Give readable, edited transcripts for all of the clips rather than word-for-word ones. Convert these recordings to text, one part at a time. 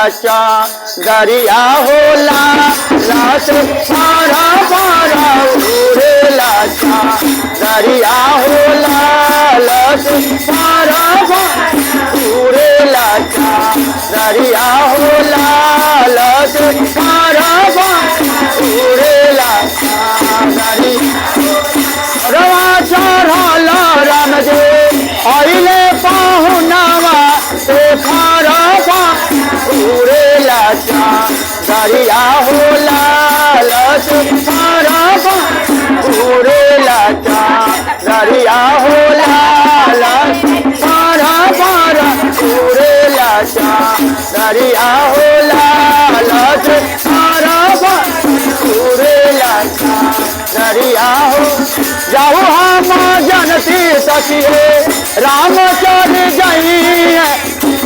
लाचा दरिया होला लाश पारा पारा उड़े लाचा दरिया होला लाश पारा पारा उड़े लाचा दरिया होला लाश पारा पारा उड़े लाचा रवा चढ़ला राम जे आइले पाहुनावा से खारा उड़े लाचा दरिया होला लाश पारा उड़े लाचा दरिया होला लाश पारा पारा उड़े लाचा दरिया होला लाश पारा उड़े लाचा दरिया हो जाओ हम जनती सखिए राम चल जाइए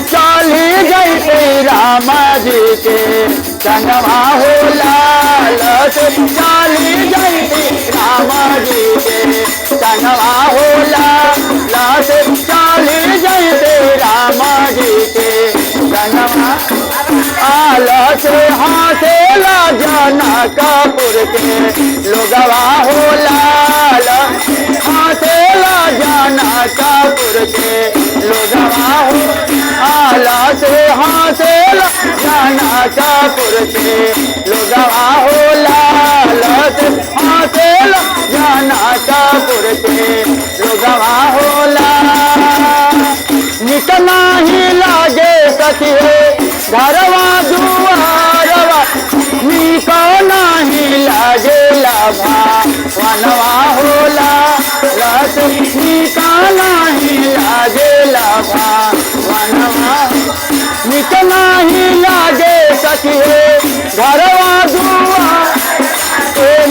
चली गई राम जी के संगवा हो लालच चली गई राम जी के संगवा हो लालच चली गई राम जी के संगवा आलच हाथे ला जनकपुर के लोगवा हो लाल हाथे ला जनकपुर के लोगवा हो आलच हाथे ला जनकपुर के लोगवा हो लालच हाथे ला जनकपुर के लोगवा हो निकला ही लागे सखिए घरवा दुआरवा निकला ही लागे लाभा वनवा होला लस निकला ही लागे लाभा वनवा निकला ही लागे सखिए घरवा दुआर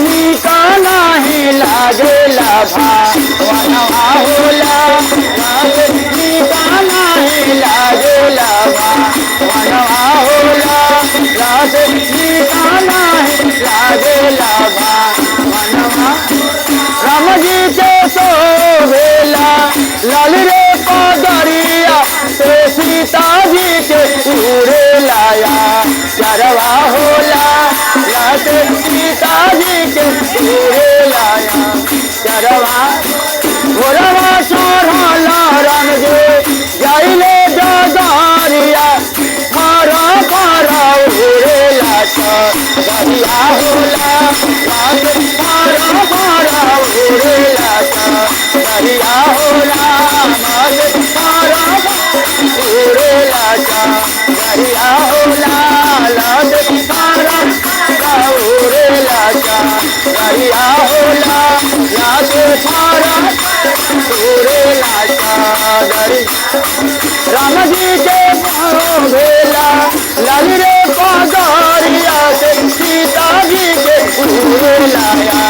निकला ही लागे लाभा वनवा होला निकला ही लागे लाभा वनवा होला लाश निकला ही लागे लाभा वनवा राम जी के शोभेला लाल रे पगरिया से सीता जी के उड़े लाया चरवा होला लाश सीता जी के उड़े लाया चरवा घोरवा चढ़ला राम जी जाइले डगारिया मारा मारा उड़े लाचा दरिया होला लाश मारा मारा उड़े लाचा दरिया होला मारा उड़े लाचा दरिया होला लाश मारा उड़े लाचा दरिया होला लाश मारा उड़े लाचा दरिया राम जी के भेला लाल रे पगरिया से सीता जी के उड़े लाया